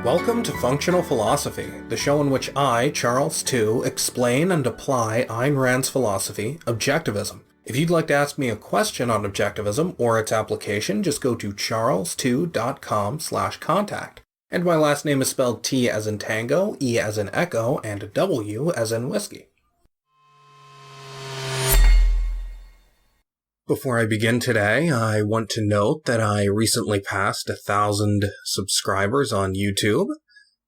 Welcome to Functional Philosophy, the show in which I, Charles Tew, explain and apply Ayn Rand's philosophy, Objectivism. If you'd like to ask me a question on Objectivism or its application, just go to charlestew.com/contact. And my last name is spelled T as in tango, E as in echo, and W as in whiskey. Before I begin today, I want to note that I recently passed 1,000 subscribers on YouTube.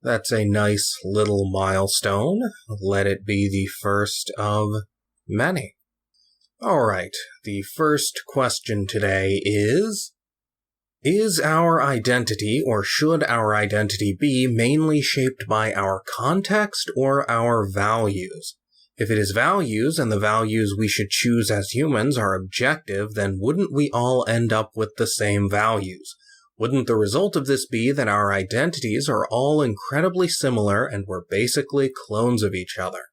That's a nice little milestone. Let it be the first of many. Alright, the first question today is our identity, or should our identity be, mainly shaped by our context or our values? If it is values, and the values we should choose as humans are objective, then wouldn't we all end up with the same values? Wouldn't the result of this be that our identities are all incredibly similar and we're basically clones of each other?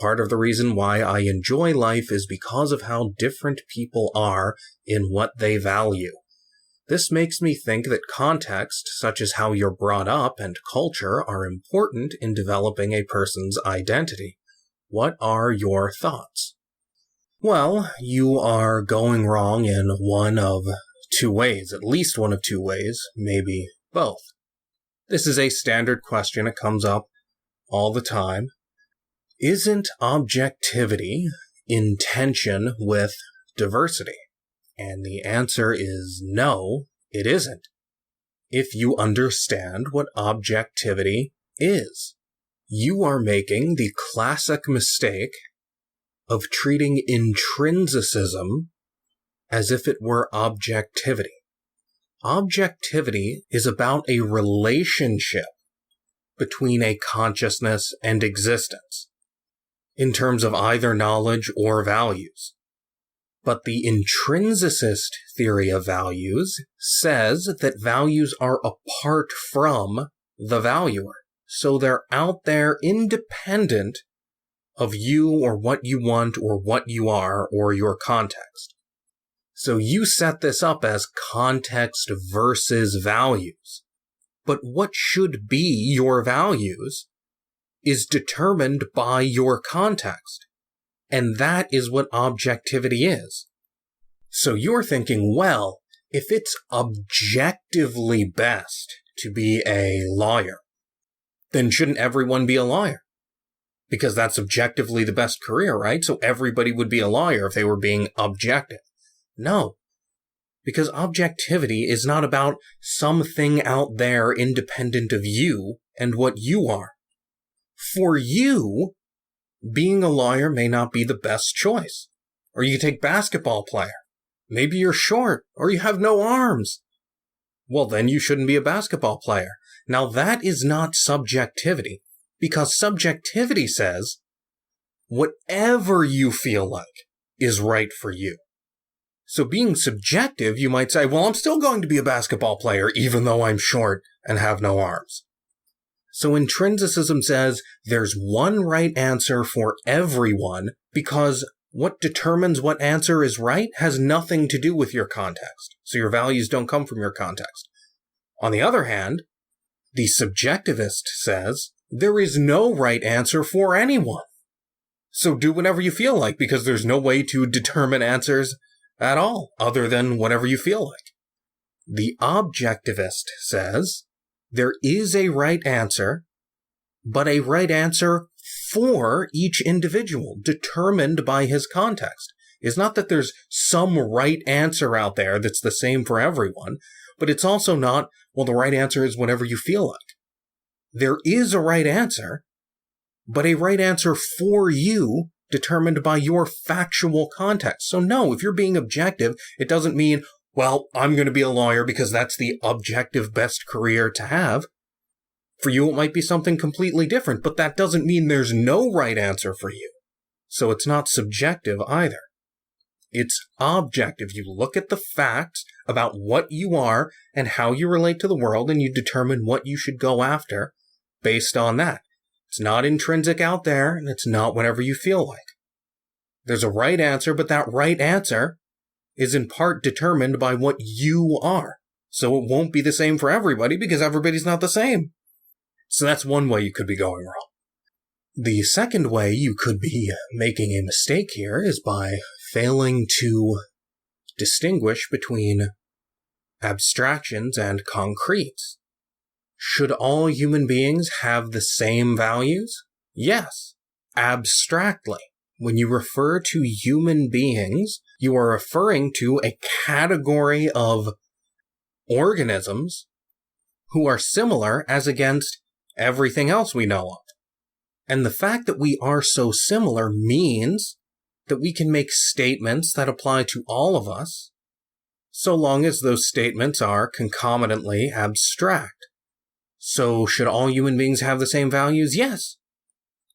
Part of the reason why I enjoy life is because of how different people are in what they value. This makes me think that context, such as how you're brought up, and culture are important in developing a person's identity. What are your thoughts? Well, you are going wrong in one of two ways, at least one of two ways, maybe both. This is a standard question. It comes up all the time. Isn't objectivity in tension with diversity? And the answer is no, it isn't. If you understand what objectivity is. You are making the classic mistake of treating intrinsicism as if it were objectivity. Objectivity is about a relationship between a consciousness and existence, in terms of either knowledge or values. But the intrinsicist theory of values says that values are apart from the valuer. So they're out there independent of you or what you want or what you are or your context. So you set this up as context versus values. But what should be your values is determined by your context. And that is what objectivity is. So you're thinking, well, if it's objectively best to be a lawyer, then shouldn't everyone be a lawyer? Because that's objectively the best career, right? So everybody would be a lawyer if they were being objective. No. Because objectivity is not about something out there independent of you and what you are. For you, being a lawyer may not be the best choice. Or you take basketball player. Maybe you're short, or you have no arms. Well, then you shouldn't be a basketball player. Now that is not subjectivity, because subjectivity says whatever you feel like is right for you. So being subjective, you might say, well, I'm still going to be a basketball player even though I'm short and have no arms. So intrinsicism says there's one right answer for everyone, because what determines what answer is right has nothing to do with your context. So your values don't come from your context. On the other hand, the subjectivist says there is no right answer for anyone. So do whatever you feel like, because there's no way to determine answers at all other than whatever you feel like. The objectivist says there is a right answer, but a right answer for each individual, determined by his context. It's not that there's some right answer out there that's the same for everyone, but it's also not, well, the right answer is whatever you feel like. There is a right answer, but a right answer for you determined by your factual context. So no, if you're being objective, it doesn't mean, well, I'm going to be a lawyer because that's the objective best career to have. For you, it might be something completely different, but that doesn't mean there's no right answer for you. So it's not subjective either. It's objective. You look at the facts about what you are and how you relate to the world, and you determine what you should go after based on that. It's not intrinsic out there, and it's not whatever you feel like. There's a right answer, but that right answer is in part determined by what you are. So it won't be the same for everybody because everybody's not the same. So that's one way you could be going wrong. The second way you could be making a mistake here is by failing to distinguish between abstractions and concretes. Should all human beings have the same values? Yes, abstractly. When you refer to human beings, you are referring to a category of organisms who are similar as against everything else we know of. And the fact that we are so similar means that we can make statements that apply to all of us, so long as those statements are concomitantly abstract. So should all human beings have the same values? Yes.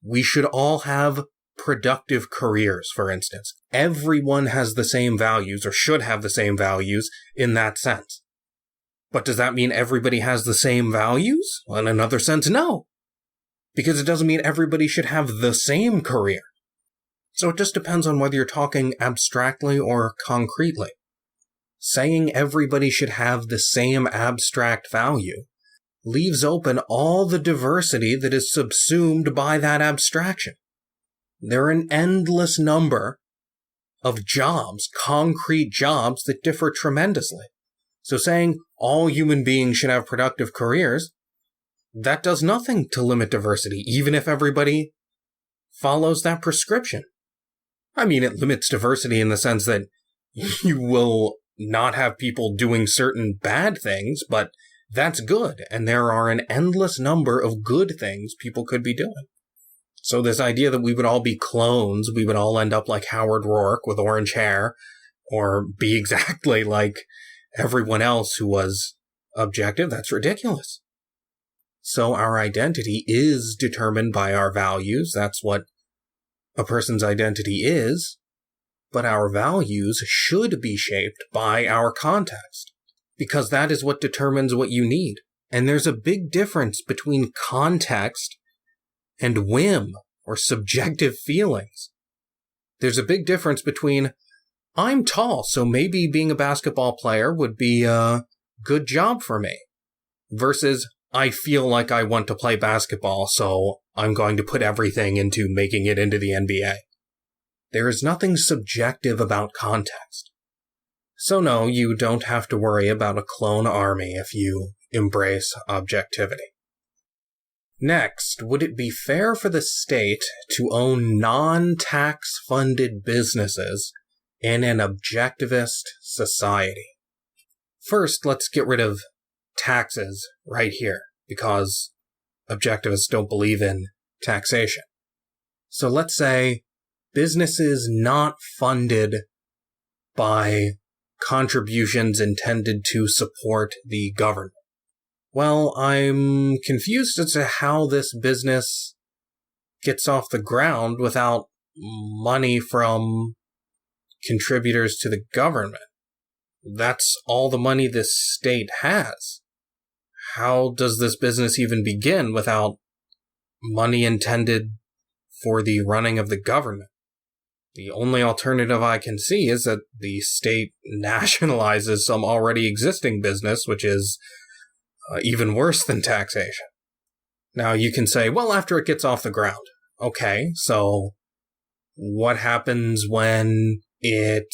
We should all have productive careers, for instance. Everyone has the same values, or should have the same values, in that sense. But does that mean everybody has the same values? Well, in another sense, no. Because it doesn't mean everybody should have the same career. So it just depends on whether you're talking abstractly or concretely. Saying everybody should have the same abstract value leaves open all the diversity that is subsumed by that abstraction. There are an endless number of jobs, concrete jobs, that differ tremendously. So saying all human beings should have productive careers, that does nothing to limit diversity, even if everybody follows that prescription. I mean, it limits diversity in the sense that you will not have people doing certain bad things, but that's good, and there are an endless number of good things people could be doing. So this idea that we would all be clones, we would all end up like Howard Rourke with orange hair, or be exactly like everyone else who was objective, that's ridiculous. So our identity is determined by our values. That's what a person's identity is. But our values should be shaped by our context, because that is what determines what you need. And there's a big difference between context and whim or subjective feelings. There's a big difference between, I'm tall, so maybe being a basketball player would be a good job for me, versus I feel like I want to play basketball, so I'm going to put everything into making it into the NBA. There is nothing subjective about context. So no, you don't have to worry about a clone army if you embrace objectivity. Next, would it be fair for the state to own non-tax funded businesses in an objectivist society? First, let's get rid of taxes right here, because objectivists don't believe in taxation. So let's say businesses not funded by contributions intended to support the government. Well, I'm confused as to how this business gets off the ground without money from contributors to the government. That's all the money this state has. How does this business even begin without money intended for the running of the government? The only alternative I can see is that the state nationalizes some already existing business, which is even worse than taxation. Now, you can say, well, after it gets off the ground. Okay, so what happens when it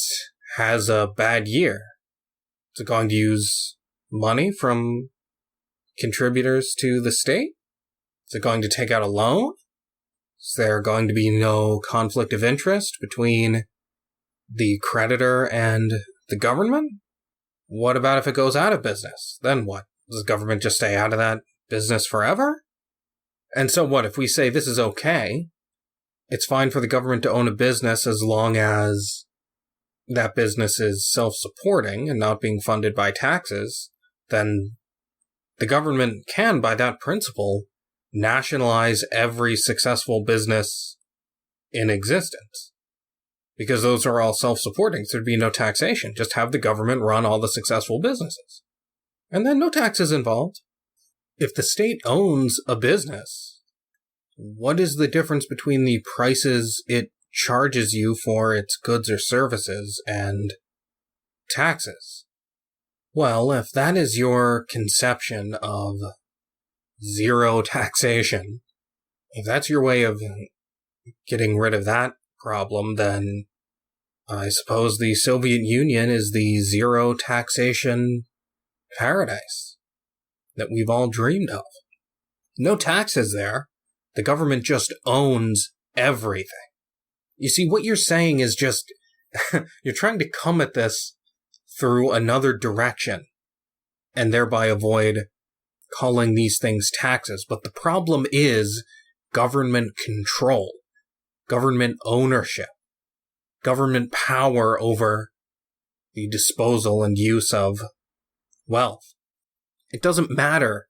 has a bad year? Is it going to use money from contributors to the state? Is it going to take out a loan? Is there going to be no conflict of interest between the creditor and the government? What about if it goes out of business? Then what? Does the government just stay out of that business forever? And so what? If we say this is okay, it's fine for the government to own a business as long as that business is self-supporting and not being funded by taxes, then the government can, by that principle, nationalize every successful business in existence. Because those are all self-supporting, so there'd be no taxation. Just have the government run all the successful businesses. And then no taxes involved. If the state owns a business, what is the difference between the prices it charges you for its goods or services and taxes? Well, if that is your conception of zero taxation, if that's your way of getting rid of that problem, then I suppose the Soviet Union is the zero taxation paradise that we've all dreamed of. No taxes there. The government just owns everything. You see, what you're saying is just, you're trying to come at this through another direction and thereby avoid calling these things taxes. But the problem is government control, government ownership, government power over the disposal and use of wealth. It doesn't matter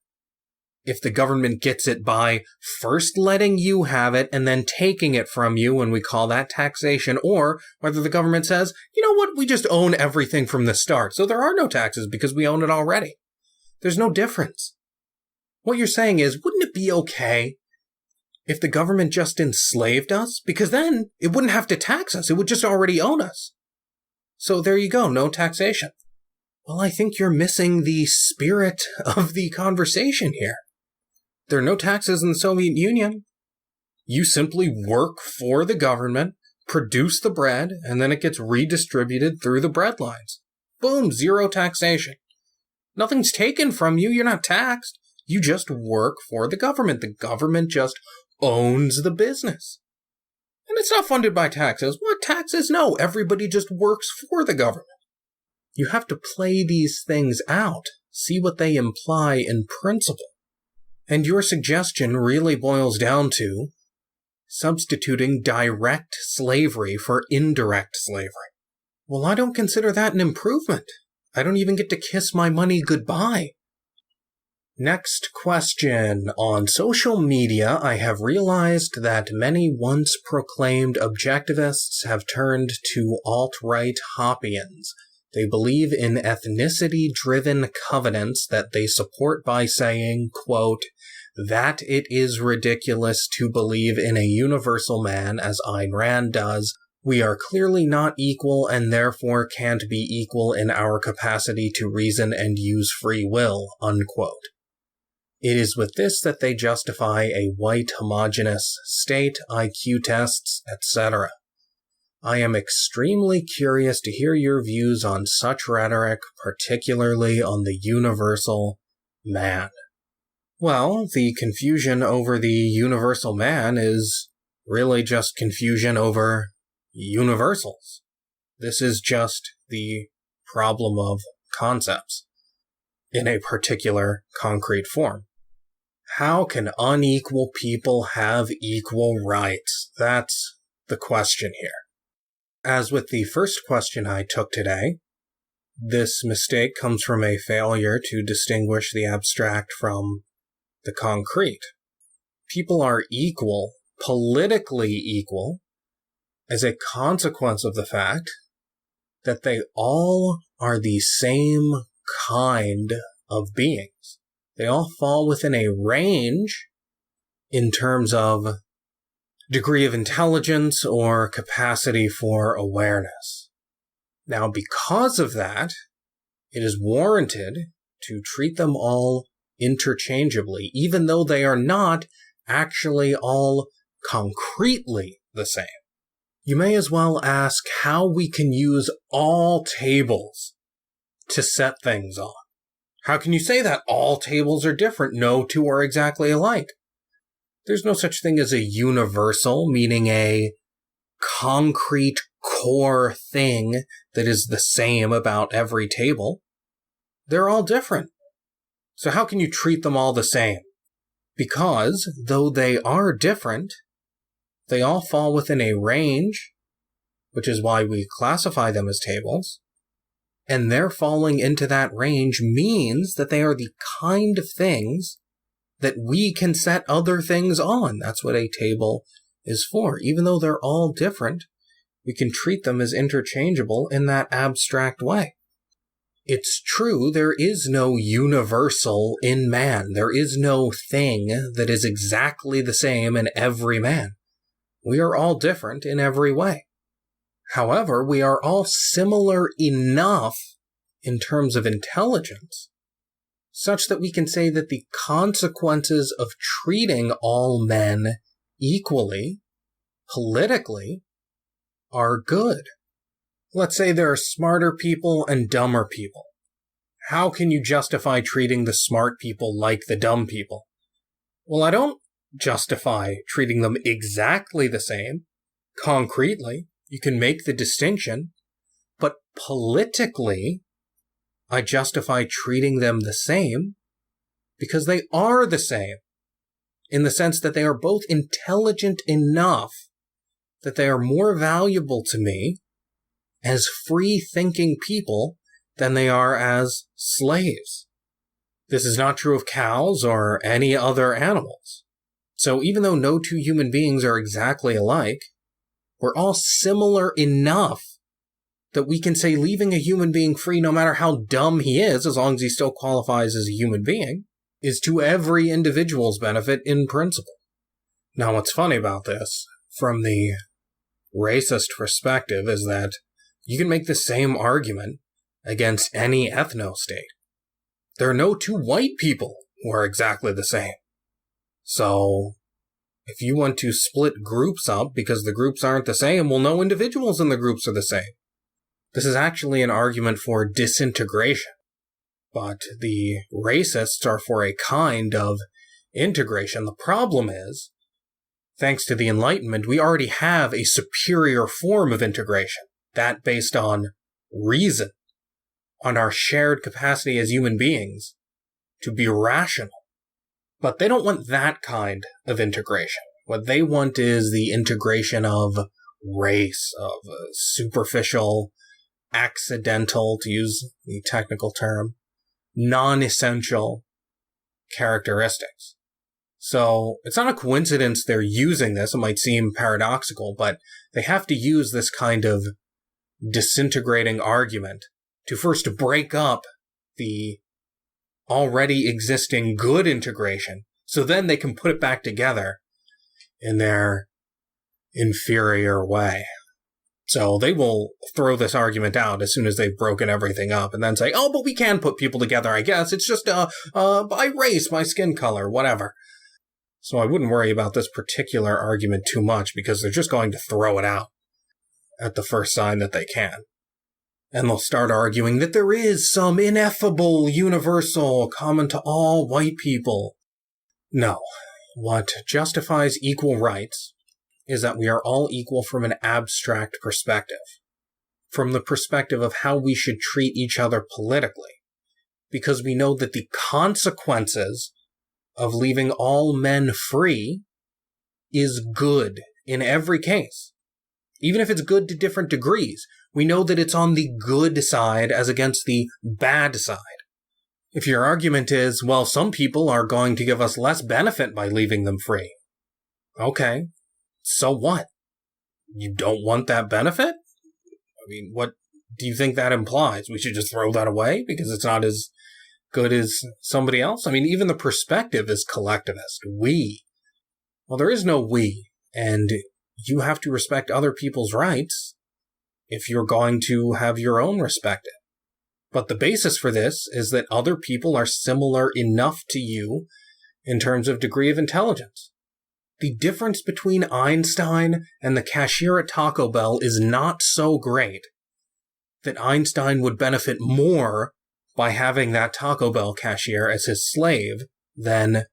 if the government gets it by first letting you have it and then taking it from you, when we call that taxation, or whether the government says, you know what, we just own everything from the start, so there are no taxes because we own it already. There's no difference. What you're saying is, wouldn't it be okay if the government just enslaved us? Because then it wouldn't have to tax us. It would just already own us. So there you go, no taxation. Well, I think you're missing the spirit of the conversation here. There are no taxes in the Soviet Union. You simply work for the government, produce the bread, and then it gets redistributed through the bread lines. Boom, zero taxation. Nothing's taken from you. You're not taxed. You just work for the government. The government just owns the business. And it's not funded by taxes. What taxes? No, everybody just works for the government. You have to play these things out, see what they imply in principle. And your suggestion really boils down to substituting direct slavery for indirect slavery. Well, I don't consider that an improvement. I don't even get to kiss my money goodbye. Next question. On social media, I have realized that many once proclaimed objectivists have turned to Alt-Right Hoppeans. They believe in ethnicity-driven covenants that they support by saying, quote, that it is ridiculous to believe in a universal man as Ayn Rand does. We are clearly not equal and therefore can't be equal in our capacity to reason and use free will, unquote. It is with this that they justify a white homogeneous state, IQ tests, etc. I am extremely curious to hear your views on such rhetoric, particularly on the universal man. Well, the confusion over the universal man is really just confusion over universals. This is just the problem of concepts in a particular concrete form. How can unequal people have equal rights? That's the question here. As with the first question I took today, this mistake comes from a failure to distinguish the abstract from the concrete. People are equal, politically equal, as a consequence of the fact that they all are the same kind of beings. They all fall within a range in terms of degree of intelligence or capacity for awareness. Now, because of that, it is warranted to treat them all interchangeably, even though they are not actually all concretely the same. You may as well ask how we can use all tables to set things on. How can you say that all tables are different? No two are exactly alike. There's no such thing as a universal, meaning a concrete core thing that is the same about every table. They're all different. So how can you treat them all the same? Because, though they are different, they all fall within a range, which is why we classify them as tables, and their falling into that range means that they are the kind of things that we can set other things on. That's what a table is for. Even though they're all different, we can treat them as interchangeable in that abstract way. It's true, there is no universal in man. There is no thing that is exactly the same in every man. We are all different in every way. However, we are all similar enough in terms of intelligence such that we can say that the consequences of treating all men equally, politically, are good. Let's say there are smarter people and dumber people. How can you justify treating the smart people like the dumb people? Well, I don't justify treating them exactly the same. Concretely, you can make the distinction, but politically, I justify treating them the same because they are the same, in the sense that they are both intelligent enough that they are more valuable to me as free-thinking people than they are as slaves. This is not true of cows or any other animals. So even though no two human beings are exactly alike, we're all similar enough that we can say leaving a human being free, no matter how dumb he is, as long as he still qualifies as a human being, is to every individual's benefit in principle. Now, what's funny about this, from the racist perspective, is that you can make the same argument against any ethno-state. There are no two white people who are exactly the same. So, if you want to split groups up because the groups aren't the same, well, no individuals in the groups are the same. This is actually an argument for disintegration. But the racists are for a kind of integration. The problem is, thanks to the Enlightenment, we already have a superior form of integration, that based on reason, on our shared capacity as human beings to be rational. But they don't want that kind of integration. What they want is the integration of race, of superficial, accidental, to use the technical term, non-essential characteristics. So it's not a coincidence they're using this. It might seem paradoxical, but they have to use this kind of disintegrating argument to first break up the already existing good integration, so then they can put it back together in their inferior way. So they will throw this argument out as soon as they've broken everything up and then say, oh, but we can put people together, I guess. It's just by race, by skin color, whatever. So I wouldn't worry about this particular argument too much because they're just going to throw it out at the first sign that they can. And they'll start arguing that there is some ineffable, universal, common to all white people. No. What justifies equal rights is that we are all equal from an abstract perspective. From the perspective of how we should treat each other politically. Because we know that the consequences of leaving all men free is good in every case. Even if it's good to different degrees, we know that it's on the good side as against the bad side. If your argument is, well, some people are going to give us less benefit by leaving them free. Okay, so what? You don't want that benefit? I mean, what do you think that implies? We should just throw that away because it's not as good as somebody else? I mean, even the perspective is collectivist. We. Well, there is no we, and you have to respect other people's rights if you're going to have your own respected. But the basis for this is that other people are similar enough to you in terms of degree of intelligence. The difference between Einstein and the cashier at Taco Bell is not so great that Einstein would benefit more by having that Taco Bell cashier as his slave than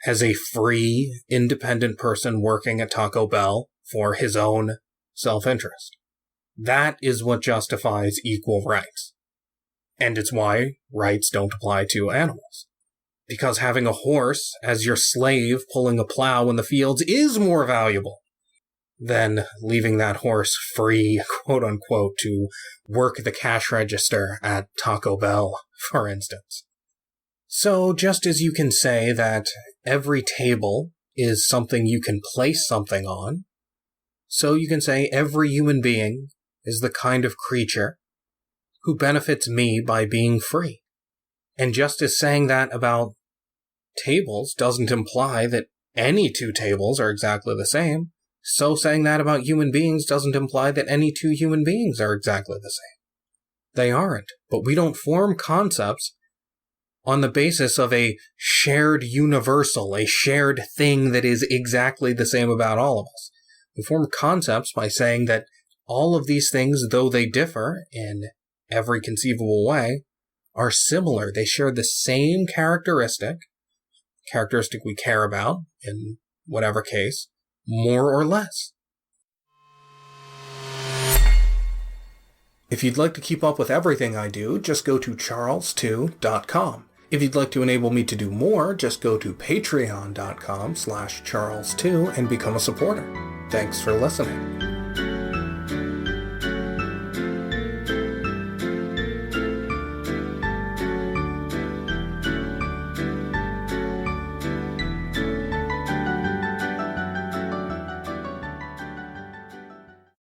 as a free, independent person working at Taco Bell for his own self-interest. That is what justifies equal rights. And it's why rights don't apply to animals. Because having a horse as your slave pulling a plow in the fields is more valuable than leaving that horse free, quote-unquote, to work the cash register at Taco Bell, for instance. So just as you can say that every table is something you can place something on, so you can say every human being is the kind of creature who benefits me by being free. And just as saying that about tables doesn't imply that any two tables are exactly the same, so saying that about human beings doesn't imply that any two human beings are exactly the same. They aren't, but we don't form concepts on the basis of a shared universal, a shared thing that is exactly the same about all of us. We form concepts by saying that all of these things, though they differ in every conceivable way, are similar. They share the same characteristic we care about, in whatever case, more or less. If you'd like to keep up with everything I do, just go to charlestew.com. If you'd like to enable me to do more, just go to patreon.com/charlestew and become a supporter. Thanks for listening.